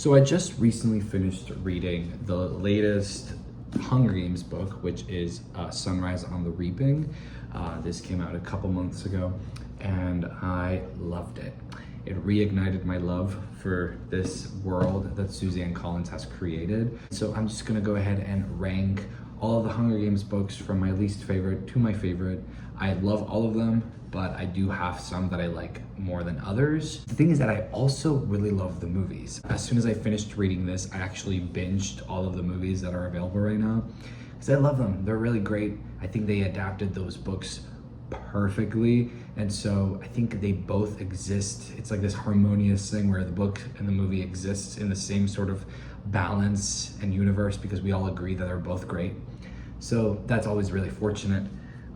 So I just recently finished reading the latest Hunger Games book, which is Sunrise on the Reaping. This came out a couple months ago, and I loved it. It reignited my love for this world that Suzanne Collins has created. So I'm just gonna go ahead and rank all of the Hunger Games books from my least favorite to my favorite. I love all of them, but I do have some that I like more than others. The thing is that I also really love the movies. As soon as I finished reading this, I actually binged all of the movies that are available right now because I love them. They're really great. I think they adapted those books perfectly, and so I think they both exist. It's like this harmonious thing where the book and the movie exists in the same sort of balance and universe because we all agree that they're both great. So that's always really fortunate.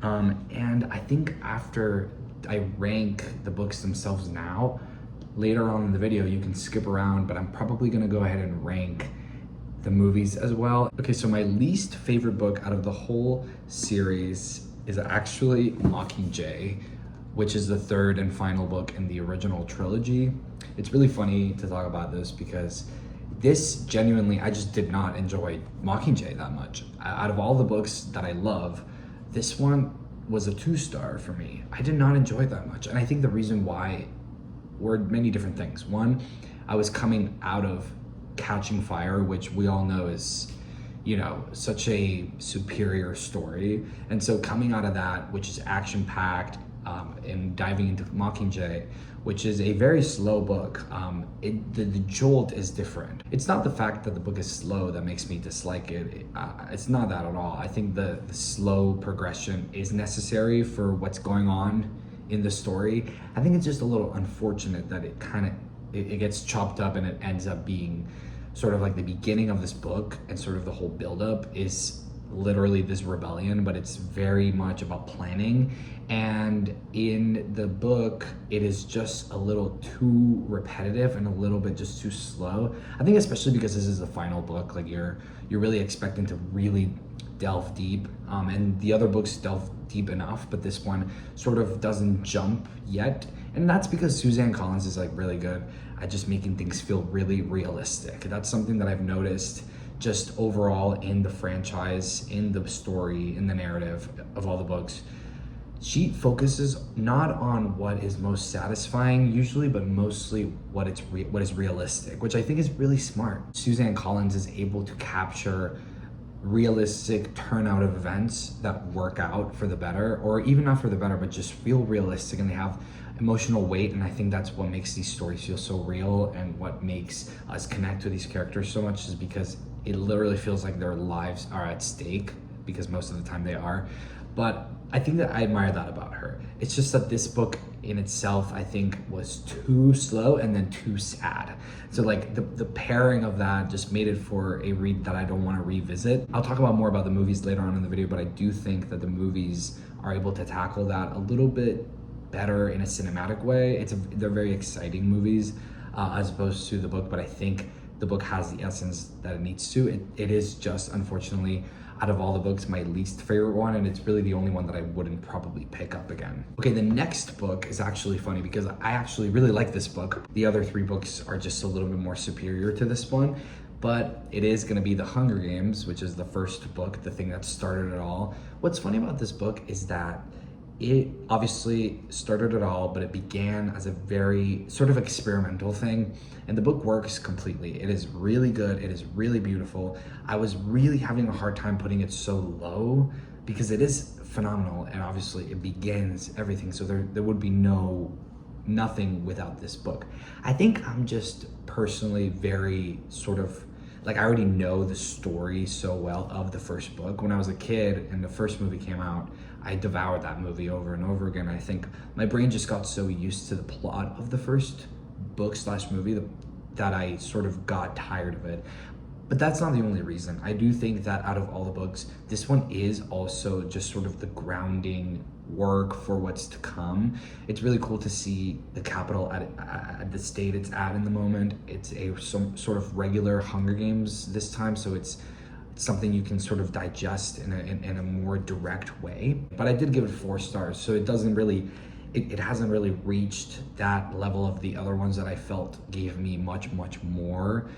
And I think after I rank the books themselves now, later on in the video you can skip around, but I'm probably gonna go ahead and rank the movies as well. Okay, so my least favorite book out of the whole series is actually Mockingjay, which is the third and final book in the original trilogy. It's really funny to talk about this because this genuinely, I just did not enjoy Mockingjay that much. Out of all the books that I love, this one was a 2-star for me. I did not enjoy it that much. And I think the reason why were many different things. One, I was coming out of Catching Fire, which we all know is, you know, such a superior story. And so coming out of that, which is action-packed, and diving into Mockingjay, which is a very slow book, the jolt is different. It's not the fact that the book is slow that makes me dislike it. It's not that at all. I think the slow progression is necessary for what's going on in the story. I think it's just a little unfortunate that it gets chopped up and it ends up being sort of like the beginning of this book, and sort of the whole buildup is literally this rebellion, but it's very much about planning. And in the book, it is just a little too repetitive and a little bit just too slow. I think especially because this is the final book, like you're really expecting to really delve deep, and the other books delve deep enough, but this one sort of doesn't jump yet. And that's because Suzanne Collins is like really good at just making things feel really realistic. That's something that I've noticed just overall in the franchise, in the story, in the narrative of all the books. She focuses not on what is most satisfying usually, but mostly what is realistic, which I think is really smart. Suzanne Collins is able to capture realistic turnout of events that work out for the better, or even not for the better, but just feel realistic, and they have emotional weight. And I think that's what makes these stories feel so real, and what makes us connect with these characters so much is because it literally feels like their lives are at stake, because most of the time they are. But I think that I admire that about her. It's just that this book in itself, I think, was too slow and then too sad. So like the pairing of that just made it for a read that I don't want to revisit. I'll talk about more about the movies later on in the video, but I do think that the movies are able to tackle that a little bit better in a cinematic way. They're very exciting movies as opposed to the book, but I think the book has the essence that it needs to. It is just, unfortunately, out of all the books, my least favorite one, and it's really the only one that I wouldn't probably pick up again. Okay, the next book is actually funny because I actually really like this book. The other 3 books are just a little bit more superior to this one, but it is gonna be The Hunger Games, which is the first book, the thing that started it all. What's funny about this book is that it obviously started it all, but it began as a very sort of experimental thing, and the book works completely. It is really good. It is really beautiful. I was really having a hard time putting it so low because it is phenomenal, and obviously it begins everything. So there would be nothing without this book. I think I'm just personally very sort of like, I already know the story so well of the first book. When I was a kid and the first movie came out, I devoured that movie over and over again. I think my brain just got so used to the plot of the first book / movie that I sort of got tired of it. But that's not the only reason. I do think that out of all the books, this one is also just sort of the grounding work for what's to come. It's really cool to see the Capitol at the state it's at in the moment. It's some sort of regular Hunger Games this time, so it's something you can sort of digest in a more direct way. But I did give it 4 stars, so it doesn't really, it hasn't really reached that level of the other ones that I felt gave me much more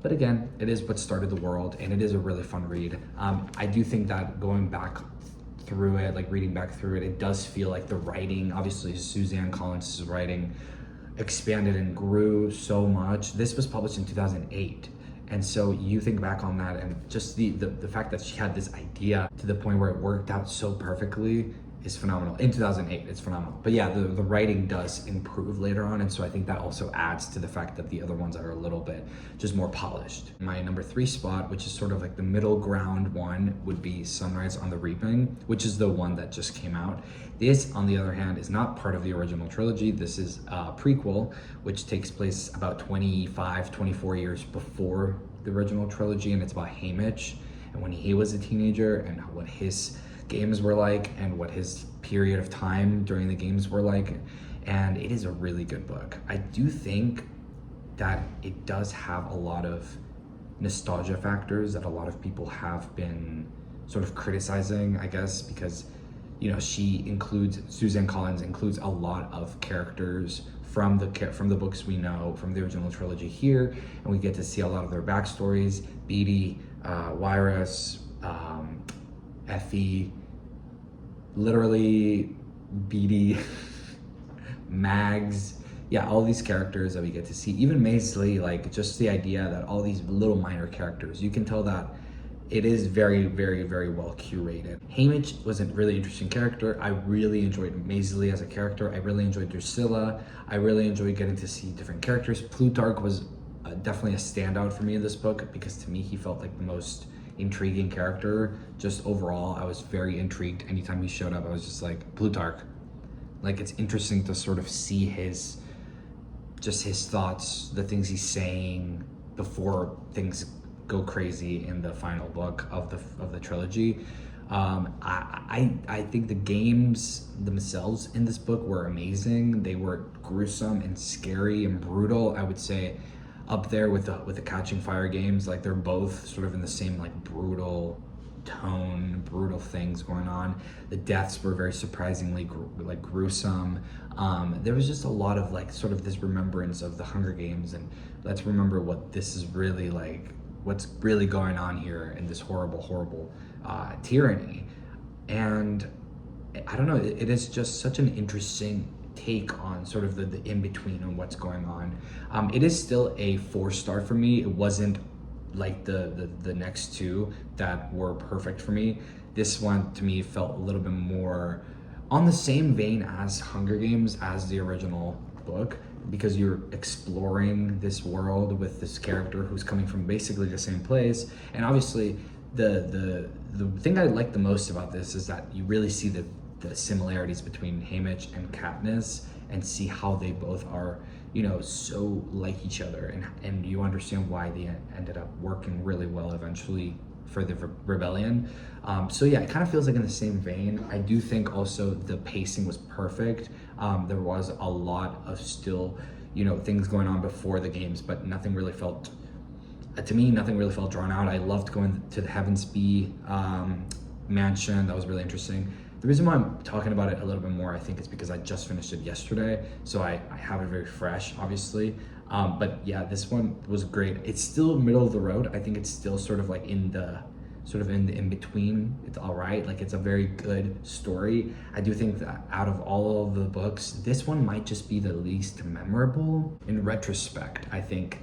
But again, it is what started the world, and it is a really fun read. I do think that going back through it, like reading back through it, it does feel like the writing, obviously Suzanne Collins' writing expanded and grew so much. This was published in 2008. And so you think back on that, and just the fact that she had this idea to the point where it worked out so perfectly is phenomenal. In 2008, it's phenomenal. But yeah, the writing does improve later on, and so I think that also adds to the fact that the other ones are a little bit just more polished. My number 3 spot, which is sort of like the middle ground one, would be Sunrise on the Reaping, which is the one that just came out. This, on the other hand, is not part of the original trilogy. This is a prequel, which takes place about 25, 24 years before the original trilogy, and it's about Haymitch and when he was a teenager and what his games were like and what his period of time during the games were like. And it is a really good book. I do think that it does have a lot of nostalgia factors that a lot of people have been sort of criticizing, I guess, because, you know, Suzanne Collins includes a lot of characters from the books we know from the original trilogy here, and we get to see a lot of their backstories. Beetee, Wiress, Effie, literally Beetee, Mags, yeah, all these characters that we get to see. Even Maisley, like just the idea that all these little minor characters, you can tell that it is very, very, very well curated. Haymitch was a really interesting character. I really enjoyed Maisley as a character. I really enjoyed Drusilla. I really enjoyed getting to see different characters. Plutarch was definitely a standout for me in this book because to me, he felt like the most intriguing character. Just overall, I was very intrigued. Anytime he showed up, I was just like, Plutarch. Like, it's interesting to sort of see his thoughts, the things he's saying before things go crazy in the final book of the trilogy. I think the games themselves in this book were amazing. They were gruesome and scary and brutal. I would say up there with the Catching Fire games. Like, they're both sort of in the same like brutal tone, brutal things going on. The deaths were very surprisingly gruesome. There was just a lot of like sort of this remembrance of the Hunger Games, and let's remember what this is really like, what's really going on here in this horrible tyranny. And I don't know, it is just such an interesting take on sort of the in-between and what's going on. It is still a 4-star for me. It wasn't like the next two that were perfect for me. This one to me felt a little bit more on the same vein as Hunger Games, as the original book, because you're exploring this world with this character who's coming from basically the same place. And obviously the thing I like the most about this is that you really see the similarities between Haymitch and Katniss and see how they both are, you know, so like each other, and you understand why they ended up working really well eventually for the rebellion. So yeah, it kind of feels like in the same vein. I do think also the pacing was perfect. There was a lot of still, you know, things going on before the games, but nothing really felt, to me, nothing really felt drawn out. I loved going to the Heavensbee mansion. That was really interesting. The reason why I'm talking about it a little bit more, I think, is because I just finished it yesterday, so I have it very fresh, obviously. But yeah, this one was great. It's still middle of the road. I think it's still sort of like in the in-between. It's all right. Like, it's a very good story. I do think that out of all of the books, this one might just be the least memorable. In retrospect, I think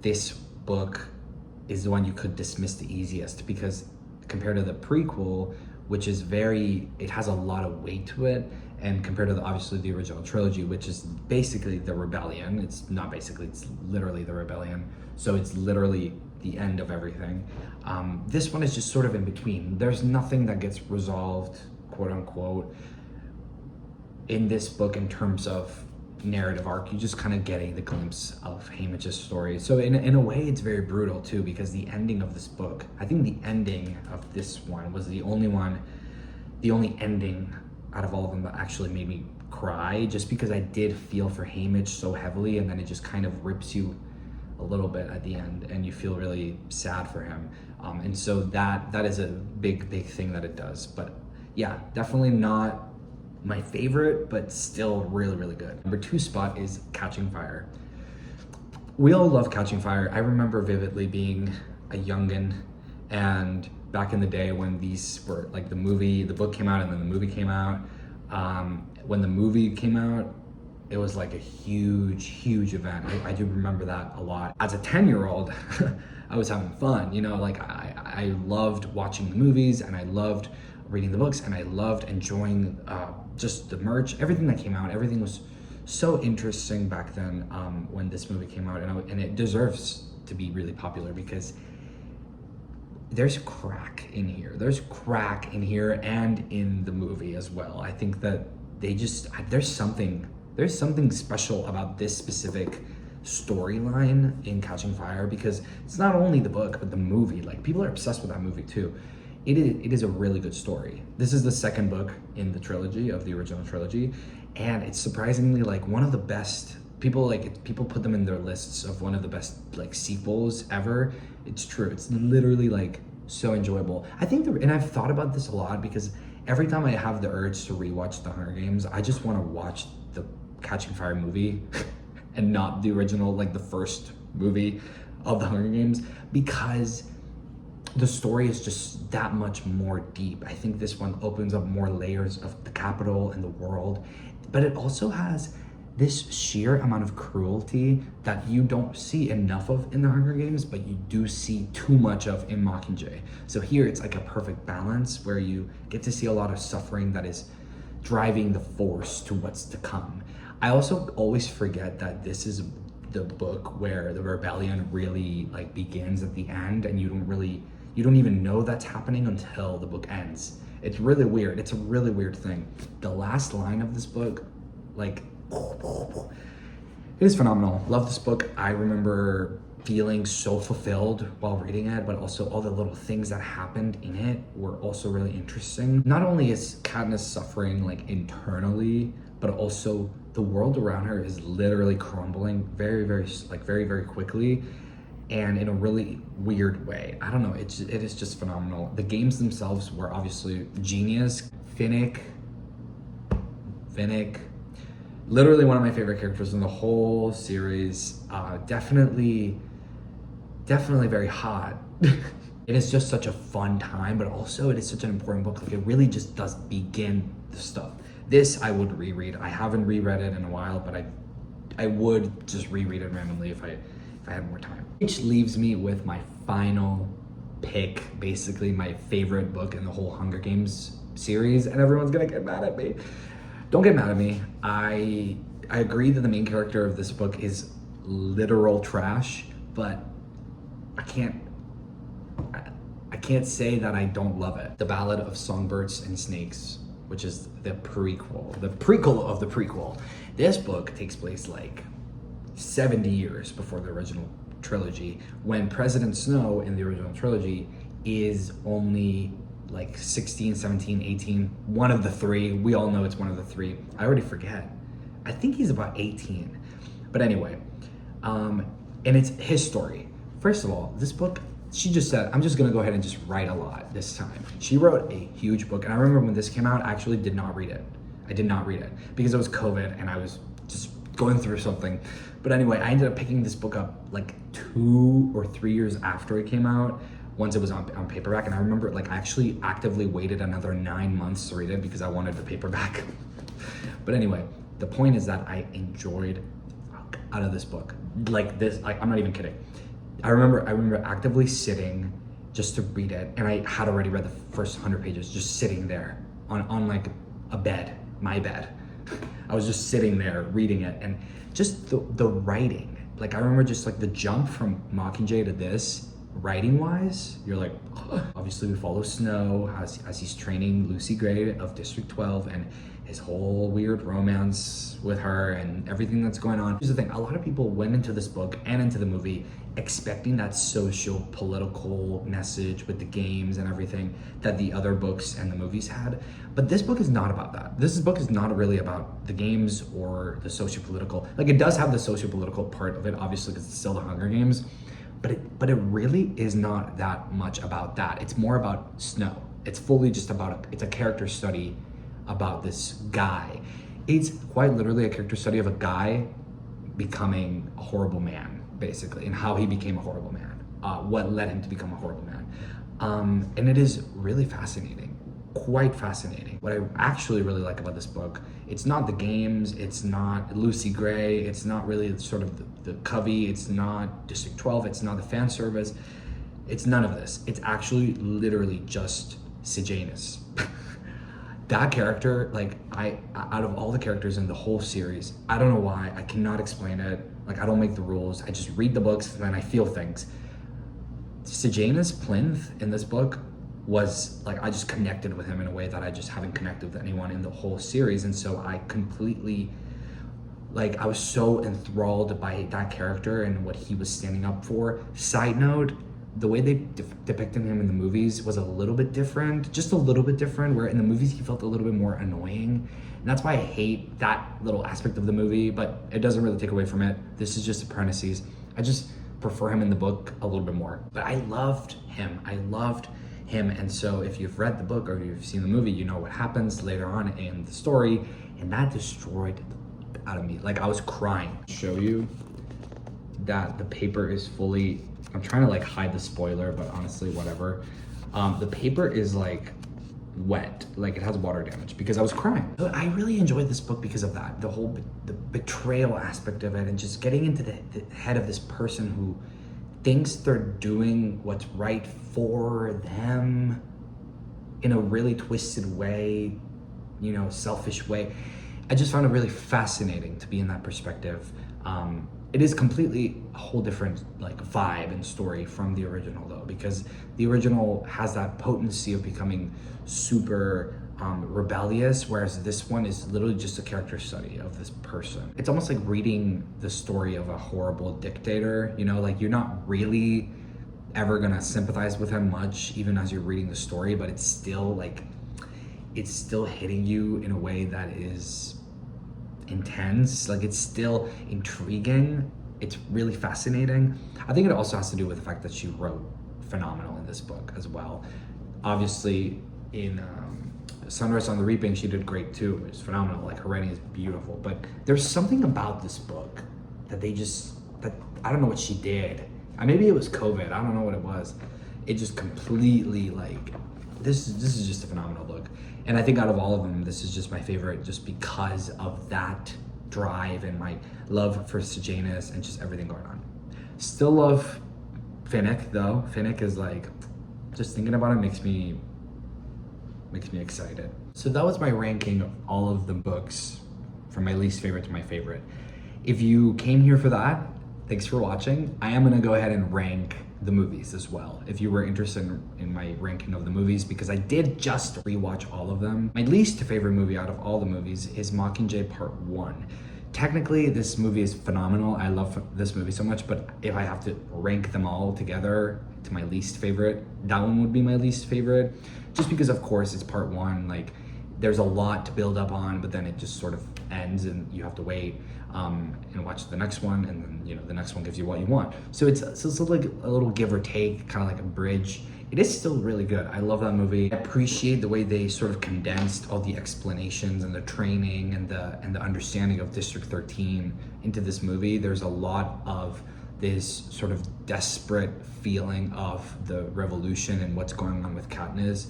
this book is the one you could dismiss the easiest, because compared to the prequel, which is it has a lot of weight to it, and compared to obviously the original trilogy, which is basically the rebellion. It's not basically, it's literally the rebellion. So it's literally the end of everything. This one is just sort of in between. There's nothing that gets resolved, quote unquote, in this book in terms of narrative arc. You're just kind of getting the glimpse of Haymitch's story. So in a way, it's very brutal too, because the ending of this book, I think the ending of this one was the only ending out of all of them that actually made me cry, just because I did feel for Haymitch so heavily, and then it just kind of rips you a little bit at the end, and you feel really sad for him. And so that is a big thing that it does. But yeah, definitely not my favorite, but still really good. Number 2 spot is Catching Fire. We all love Catching Fire. I remember vividly being a youngin', and back in the day when these were like the book came out and then the movie came out. When the movie came out, it was like a huge event. I do remember that a lot. As a 10-year-old, I was having fun, you know, like I loved watching the movies, and I loved reading the books, and I loved enjoying just the merch, everything that came out. Everything was so interesting back then when this movie came out, and it deserves to be really popular because there's crack in here. There's crack in here and in the movie as well. I think that there's something special about this specific storyline in Catching Fire, because it's not only the book but the movie. Like, people are obsessed with that movie too. It is a really good story. This is the second book in the trilogy of the original trilogy, and it's surprisingly like one of the best. People put them in their lists of one of the best like sequels ever. It's true. It's literally like so enjoyable. I think and I've thought about this a lot, because every time I have the urge to rewatch The Hunger Games, I just want to watch the Catching Fire movie and not the original, like the first movie of The Hunger Games, because the story is just that much more deep. I think this one opens up more layers of the capital and the world, but it also has this sheer amount of cruelty that you don't see enough of in The Hunger Games, but you do see too much of in Mockingjay. So here it's like a perfect balance where you get to see a lot of suffering that is driving the force to what's to come. I also always forget that this is the book where the rebellion really like begins at the end, and you don't even know that's happening until the book ends. It's really weird. It's a really weird thing. The last line of this book, like, it is phenomenal. Love this book. I remember feeling so fulfilled while reading it, but also all the little things that happened in it were also really interesting. Not only is Katniss suffering like internally, but also the world around her is literally crumbling very quickly, and in a really weird way. I don't know, it is just phenomenal. The games themselves were obviously genius. Finnick, literally one of my favorite characters in the whole series. Definitely very hot. It is just such a fun time, but also it is such an important book. Like, it really just does begin the stuff. This I would reread. I haven't reread it in a while, but I would just reread it randomly if I had more time. Which leaves me with my final pick, basically my favorite book in the whole Hunger Games series, and everyone's gonna get mad at me. Don't get mad at me. I agree that the main character of this book is literal trash, but I can't say that I don't love it. The Ballad of Songbirds and Snakes, which is the prequel of the prequel. This book takes place like 70 years before the original trilogy, when President Snow in the original trilogy is only like 16, 17, 18, one of the three. We all know it's one of the three. I already forget. I think he's about 18. But anyway, and it's his story. First of all, this book, she just said, I'm just gonna go ahead and just write a lot this time. She wrote a huge book, and I remember when this came out, I actually did not read it. I did not read it because it was COVID and I was just going through something. But anyway, I ended up picking this book up like 2 or 3 years after it came out, once it was on paperback. And I remember like I actually actively waited another 9 months to read it because I wanted the paperback. But anyway, the point is that I enjoyed out of this book. Like this, I'm not even kidding. I remember actively sitting just to read it, and I had already read the first 100 pages, just sitting there on like a bed, my bed. I was just sitting there reading it, and just the writing. Like, I remember just like the jump from Mockingjay to this, writing wise, you're like, obviously we follow Snow as he's training Lucy Gray of District 12, and his whole weird romance with her and everything that's going on. Here's the thing, a lot of people went into this book and into the movie expecting that socio-political message with the games and everything that the other books and the movies had. But this book is not about that. This book is not really about the games or the socio-political. Like, it does have the socio-political part of it, obviously, because it's still the Hunger Games, but it really is not that much about that. It's more about Snow. It's fully just about, it's a character study about this guy. It's quite literally a character study of a guy becoming a horrible man. basically, and how he became a horrible man, what led him to become a horrible man. And it is really fascinating, quite fascinating. What I actually really like about this book, it's not the games, it's not Lucy Gray, it's not really sort of the Covey, it's not District 12, it's not the fan service, it's none of this. It's actually literally just Sejanus. That character, like, out of all the characters in the whole series, I don't know why, I cannot explain it. Like, I don't make the rules, I just read the books and then I feel things. Sejanus Plinth in this book was like, I just connected with him in a way that I just haven't connected with anyone in the whole series. And so I completely, like, I was so enthralled by that character and what he was standing up for. Side note, the way they depicted him in the movies was a little bit different, just a little bit different, where in the movies he felt a little bit more annoying. And that's why I hate that little aspect of the movie, but it doesn't really take away from it. This is just apprentices. I just prefer him in the book a little bit more. But I loved him. And so if you've read the book or you've seen the movie, you know what happens later on in the story, and that destroyed out of me. Like, I was crying. Show you that the paper is fully, I'm trying to like hide the spoiler, but honestly, whatever. The paper is like wet, like it has water damage, because I was crying. But I really enjoyed this book because of that, the betrayal aspect of it, and just getting into the head of this person who thinks they're doing what's right for them in a really twisted way, you know, selfish way. I just found it really fascinating to be in that perspective. It is completely a whole different like vibe and story from the original though, because the original has that potency of becoming super rebellious, whereas this one is literally just a character study of this person. It's almost like reading the story of a horrible dictator, you know, like you're not really ever gonna sympathize with him much even as you're reading the story, but it's still like, it's still hitting you in a way that is intense. Like, it's still intriguing. It's really fascinating. I think it also has to do with the fact that she wrote phenomenal in this book as well. Obviously in Sunrise on the Reaping, she did great too. It's phenomenal. Like, her writing is beautiful, but there's something about this book that I don't know what she did. Maybe it was COVID. I don't know what it was. It just completely, like, this is just a phenomenal book. And I think out of all of them, this is just my favorite, just because of that drive and my love for Sejanus and just everything going on. Still love Finnick though. Finnick is like, just thinking about it makes me excited. So that was my ranking of all of the books from my least favorite to my favorite. If you came here for that, thanks for watching. I am gonna go ahead and rank the movies as well, if you were interested in my ranking of the movies, because I did just rewatch all of them. My least favorite movie out of all the movies is Mockingjay Part 1. Technically, this movie is phenomenal. I love this movie so much, but if I have to rank them all together to my least favorite, that one would be my least favorite, just because of course it's Part 1. Like, there's a lot to build up on, but then it just sort of ends and you have to wait and watch the next one, and then, you know, the next one gives you what you want. So it's like a little give or take, kind of like a bridge. It is still really good. I love that movie. I appreciate the way they sort of condensed all the explanations and the training and the understanding of District 13 into this movie. There's a lot of this sort of desperate feeling of the revolution and what's going on with Katniss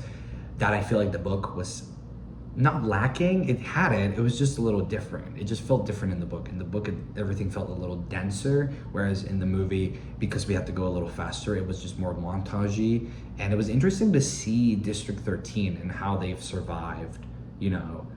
that I feel like the book was not lacking. It had it was just a little different. It just felt different in the book. In the book, everything felt a little denser, whereas in the movie, because we had to go a little faster, it was just more montagey. And it was interesting to see District 13 and how they've survived, you know,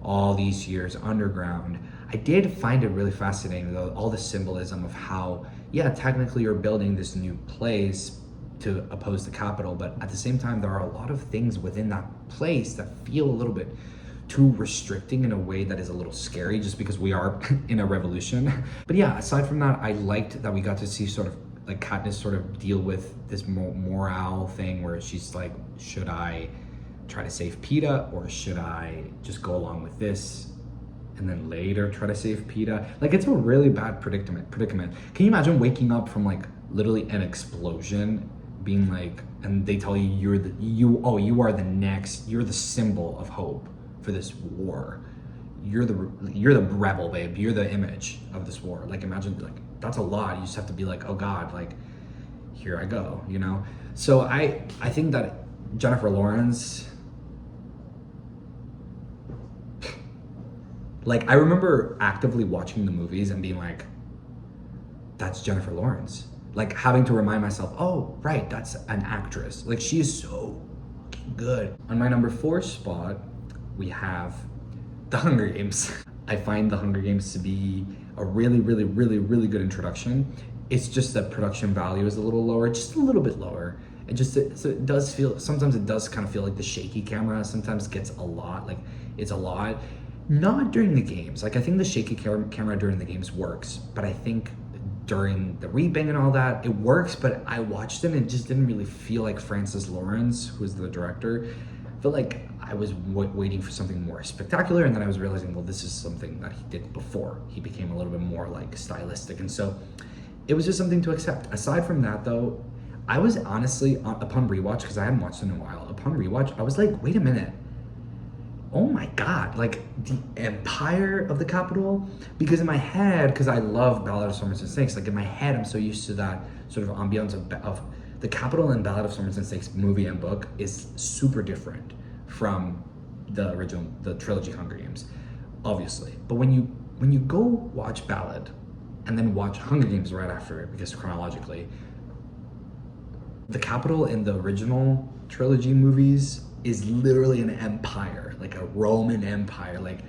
all these years underground. I did find it really fascinating though, all the symbolism of how, yeah, technically you're building this new place to oppose the Capitol, but at the same time, there are a lot of things within that place that feel a little bit too restricting in a way that is a little scary, just because we are in a revolution. But yeah, aside from that, I liked that we got to see sort of like Katniss sort of deal with this morale thing where she's like, should I try to save Peeta, or should I just go along with this and then later try to save Peeta? Like, it's a really bad predicament. Can you imagine waking up from like literally an explosion, being like, and they tell you you are the next, you're the symbol of hope for this war. You're the rebel, babe. You're the image of this war. Like, imagine like that's a lot. You just have to be like, oh God, like, here I go, you know? So I think that Jennifer Lawrence, like, I remember actively watching the movies and being like, that's Jennifer Lawrence. Like, having to remind myself, oh, right, that's an actress. Like, she is so good. On my number 4 spot, we have The Hunger Games. I find The Hunger Games to be a really, really, really, really good introduction. It's just that production value is a little lower, just a little bit lower. So it does feel, sometimes it does kind of feel like the shaky camera sometimes gets a lot, like it's a lot. Not during the games. Like, I think the shaky camera during the games works, but I think during the reaping and all that, it works, but I watched it and it just didn't really feel like Francis Lawrence, who's the director. I felt like I was waiting for something more spectacular, and then I was realizing, well, this is something that he did before. He became a little bit more like stylistic, and so it was just something to accept. Aside from that though, I was honestly, upon rewatch, because I hadn't watched it in a while, upon rewatch, I was like, wait a minute. Oh my God, like the empire of the Capitol? Because in my head, because I love Ballad of Storms and Snakes, like in my head, I'm so used to that sort of ambiance of the Capitol and Ballad of Storms and Snakes movie and book is super different from the original, the trilogy Hunger Games, obviously. But when you go watch Ballad and then watch Hunger Games right after it, because chronologically, the Capitol in the original trilogy movies is literally an empire, like a Roman empire. Like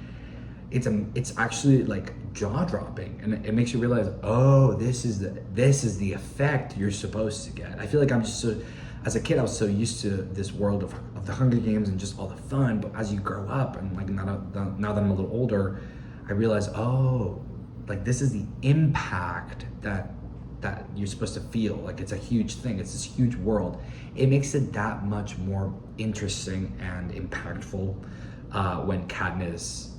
it's actually like jaw-dropping, and it makes you realize, oh, this is the effect you're supposed to get. I feel like I'm just so, as a kid, I was so used to this world of the Hunger Games and just all the fun, but as you grow up and like now that I'm a little older, I realize, oh, like this is the impact that you're supposed to feel. Like it's a huge thing, it's this huge world. It makes it that much more interesting and impactful when Katniss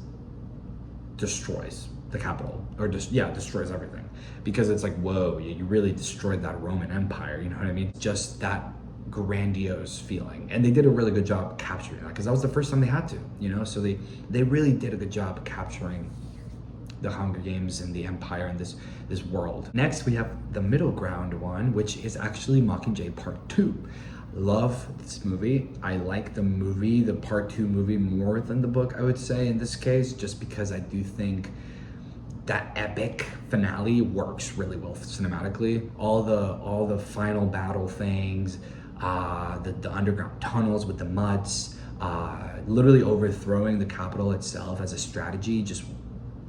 destroys the Capitol, or just destroys everything, because it's like, whoa, you really destroyed that Roman Empire, you know what I mean? Just that grandiose feeling, and they did a really good job capturing that, because that was the first time they had to, you know. So they really did a good job capturing the Hunger Games and the Empire and this world. Next, we have the middle ground one, which is actually Mockingjay Part 2. Love this movie. I like the movie, the Part 2 movie, more than the book, I would say, in this case, just because I do think that epic finale works really well cinematically. All the final battle things, the underground tunnels with the mutts, literally overthrowing the Capitol itself as a strategy just,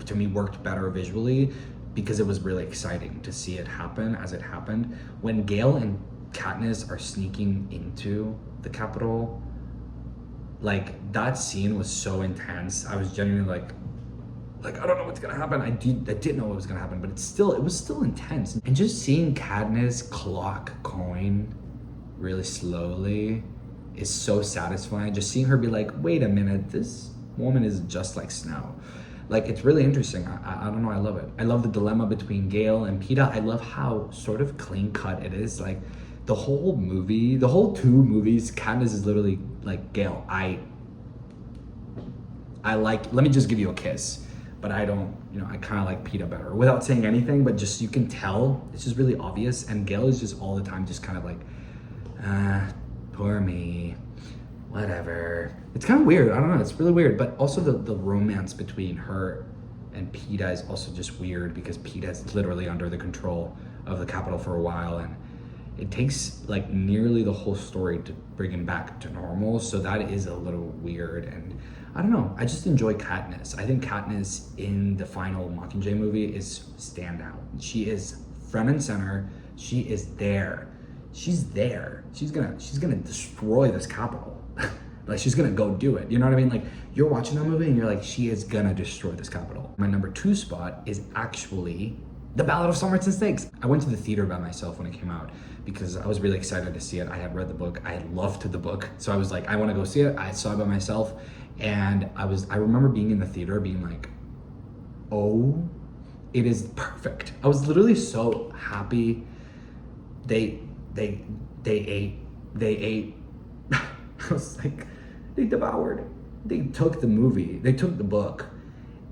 to me, worked better visually, because it was really exciting to see it happen as it happened. When Gale and Katniss are sneaking into the Capitol, like that scene was so intense. I was genuinely like I don't know what's gonna happen. I didn't know what was gonna happen, but it was still intense. And just seeing Katniss clock coin really slowly is so satisfying. Just seeing her be like, wait a minute, this woman is just like Snow. Like, it's really interesting. I don't know, I love it. I love the dilemma between Gale and Peeta. I love how sort of clean cut it is. Like, the whole movie, the whole 2 movies, Katniss is literally like, Gale, I like, let me just give you a kiss. But I don't, you know, I kind of like Peeta better, without saying anything, but just, you can tell, it's just really obvious. And Gale is just all the time just kind of like, poor me, whatever. It's kind of weird, I don't know, it's really weird. But also the romance between her and Peeta is also just weird, because Peeta is literally under the control of the Capitol for a while, and it takes like nearly the whole story to bring him back to normal. So that is a little weird, and I don't know, I just enjoy Katniss. I think Katniss in the final Mockingjay movie is standout. She is front and center, she is there. She's there. She's gonna destroy this Capitol. Like, she's gonna go do it. You know what I mean? Like, you're watching that movie and you're like, she is gonna destroy this Capitol. My number 2 spot is actually The Ballad of Songbirds and Snakes. I went to the theater by myself when it came out, because I was really excited to see it. I had read the book, I had loved the book. So I was like, I wanna go see it. I saw it by myself, and I remember being in the theater being like, oh, it is perfect. I was literally so happy. They ate. I was like, they devoured. They took the movie, they took the book,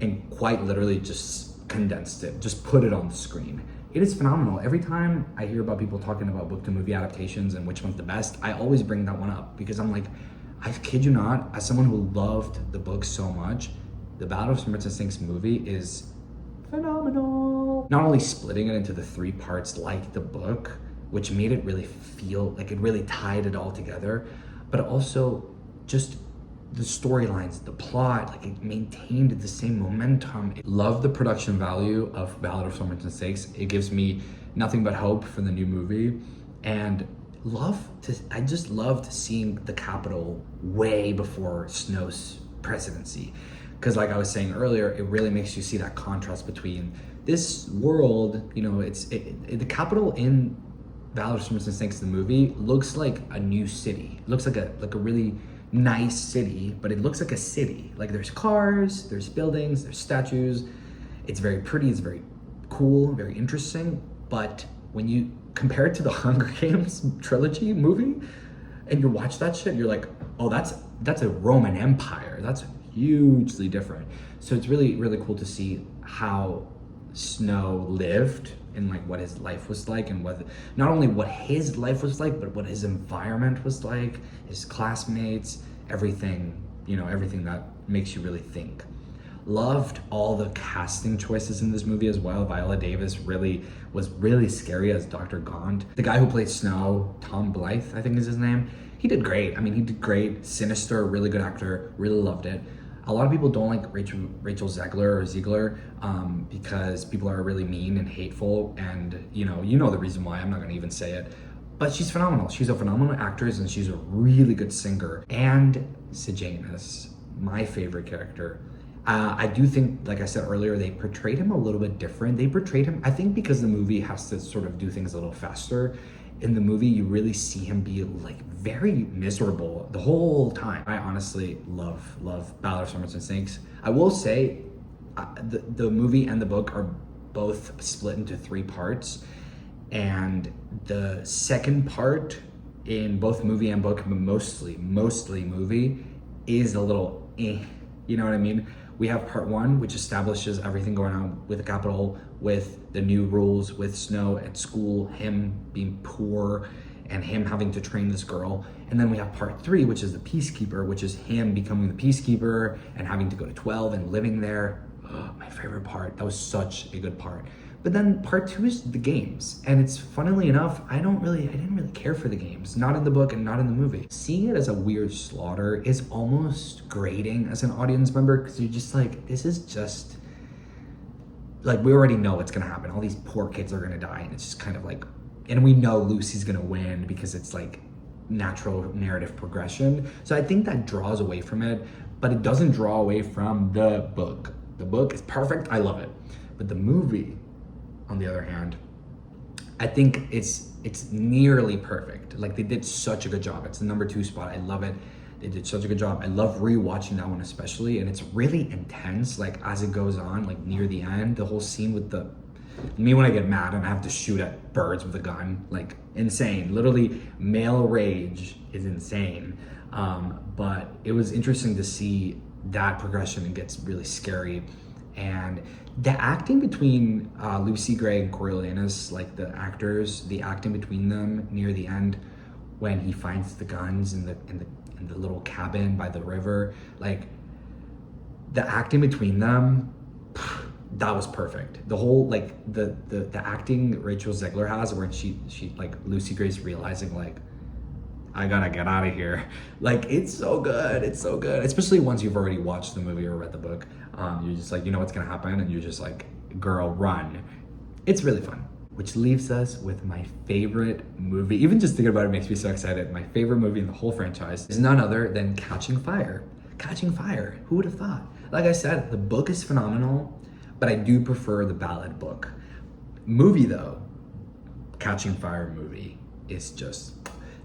and quite literally just condensed it, just put it on the screen. It is phenomenal. Every time I hear about people talking about book to movie adaptations and which one's the best, I always bring that one up because I'm like, I kid you not, as someone who loved the book so much, The Ballad of Somerset Sinks movie is phenomenal. Not only splitting it into the 3 parts like the book, which made it really feel like it really tied it all together, but also just the storylines, the plot, like it maintained the same momentum. Love the production value of Ballad of Somerset Sinks. It gives me nothing but hope for the new movie, and I just loved seeing the Capitol way before Snow's presidency. Because like I was saying earlier, it really makes you see that contrast between this world, you know, the Capitol in Ballad of Somerset Sinks, the movie, looks like a new city. It looks like a really nice city, but it looks like a city. Like there's cars, there's buildings, there's statues. It's very pretty, it's very cool, very interesting. But when you compare it to the Hunger Games trilogy movie, and you watch that shit, you're like, oh, that's a Roman Empire. That's hugely different. So it's really, really cool to see how Snow lived and like what his life was like, and what not only what his life was like, but what his environment was like, his classmates, everything, you know, everything that makes you really think. Loved all the casting choices in this movie as well. Viola Davis was really scary as Dr. Gaunt. The guy who played Snow, Tom Blythe, I think is his name, he did great. I mean, he did great. Sinister, really good actor, really loved it. A lot of people don't like Rachel Zegler because people are really mean and hateful, and you know the reason why. I'm not gonna even say it, but she's phenomenal. She's a phenomenal actress, and she's a really good singer. And Sejanus, my favorite character. I do think, like I said earlier, they portrayed him a little bit different. They portrayed him, I think because the movie has to sort of do things a little faster. In the movie, you really see him be like very miserable the whole time. I honestly love Ballad of Somerset Sinks. I will say the movie and the book are both split into 3 parts. And the second part in both movie and book, but mostly movie, is a little you know what I mean? We have part 1, which establishes everything going on with the Capitol, with the new rules, with Snow at school, him being poor, and him having to train this girl. And then we have part 3, which is the Peacekeeper, which is him becoming the Peacekeeper and having to go to 12 and living there. Oh, my favorite part. That was such a good part. But then part 2 is the games. And it's, funnily enough, I didn't really care for the games. Not in the book and not in the movie. Seeing it as a weird slaughter is almost grating as an audience member, because you're just like, this is just, like, we already know what's gonna happen. All these poor kids are gonna die, and it's just kind of like, and we know Lucy's gonna win because it's like natural narrative progression. So I think that draws away from it, but it doesn't draw away from the book. The book is perfect, I love it. But the movie, on the other hand, I think it's nearly perfect. Like, they did such a good job. It's the number 2 spot. I love it. They did such a good job. I love rewatching that one especially, and it's really intense. Like, as it goes on, like near the end, the whole scene with me when I get mad and I have to shoot at birds with a gun, like insane. Literally, male rage is insane. But it was interesting to see that progression. It gets really scary. And the acting between Lucy Gray and Coriolanus, like the actors, the acting between them near the end when he finds the guns in the little cabin by the river, like the acting between them, that was perfect. The whole, like the acting Rachel Zegler has, where she like Lucy Gray's realizing like, I gotta get out of here. Like, it's so good. It's so good. Especially once you've already watched the movie or read the book. You're just like, you know what's gonna happen, and you're just like, girl, run. It's really fun. Which leaves us with my favorite movie. Even just thinking about it makes me so excited. My favorite movie in the whole franchise is none other than Catching Fire. Catching Fire. Who would have thought? Like I said, the book is phenomenal, but I do prefer the ballad book. Movie though, Catching Fire movie is just,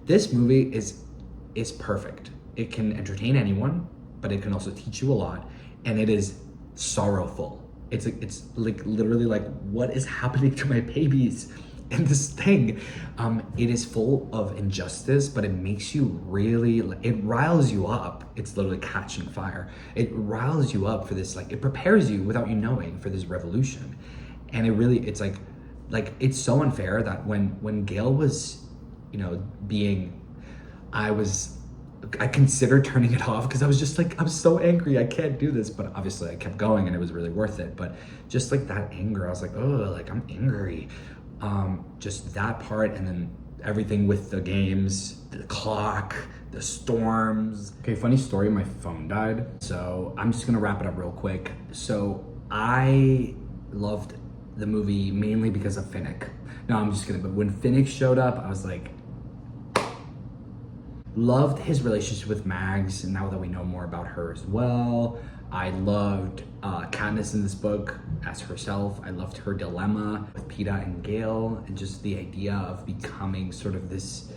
this movie is perfect. It can entertain anyone, but it can also teach you a lot, and it is sorrowful. It's like literally like, what is happening to my babies in this thing? It is full of injustice, but it makes you really, it riles you up. It's literally Catching Fire. It riles you up for this, like, it prepares you without you knowing for this revolution. And it's like, like, it's so unfair that when Gale was, you know, being, I considered turning it off because I was just like, I'm so angry, I can't do this. But obviously I kept going and it was really worth it. But just like that anger, I was like, oh, like I'm angry. Just that part, and then everything with the games, the clock, the storms. Okay, funny story, my phone died. So I'm just gonna wrap it up real quick. So I loved the movie mainly because of Finnick. No, I'm just kidding. But when Finnick showed up, I was like, loved his relationship with Mags, and now that we know more about her as well. I loved Katniss in this book as herself. I loved her dilemma with Peeta and Gale, and just the idea of becoming sort of this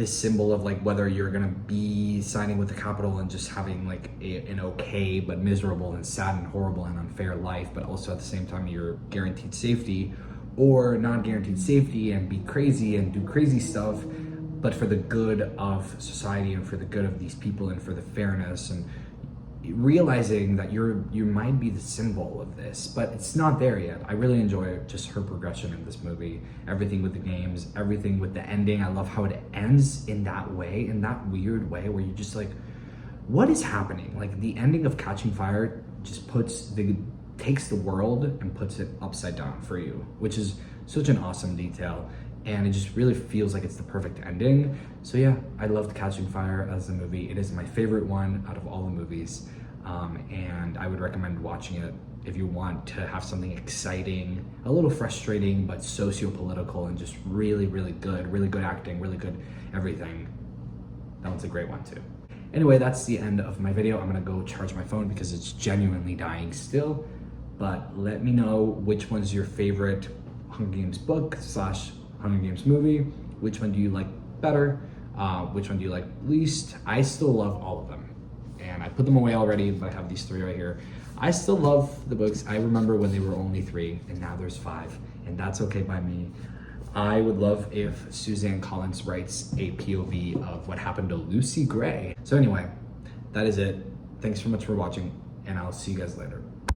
symbol of like whether you're gonna be signing with the Capitol and just having like an okay but miserable and sad and horrible and unfair life, but also at the same time you're guaranteed safety, or non-guaranteed safety and be crazy and do crazy stuff, but for the good of society and for the good of these people and for the fairness, and realizing that you might be the symbol of this, but it's not there yet. I really enjoy just her progression in this movie. Everything with the games, everything with the ending. I love how it ends in that way, in that weird way where you're just like, what is happening? Like the ending of Catching Fire just takes the world and puts it upside down for you, which is such an awesome detail. And it just really feels like it's the perfect ending. So yeah, I loved Catching Fire as a movie. It is my favorite one out of all the movies. And I would recommend watching it if you want to have something exciting, a little frustrating, but socio-political and just really, really good acting, really good everything. That one's a great one too. Anyway, that's the end of my video. I'm gonna go charge my phone because it's genuinely dying still. But let me know which one's your favorite Hunger Games book / Hunger Games movie. Which one do you like better? Which one do you like least? I still love all of them. And I put them away already, but I have these 3 right here. I still love the books. I remember when they were only 3 and now there's 5, and that's okay by me. I would love if Suzanne Collins writes a POV of what happened to Lucy Gray. So anyway, that is it. Thanks so much for watching, and I'll see you guys later.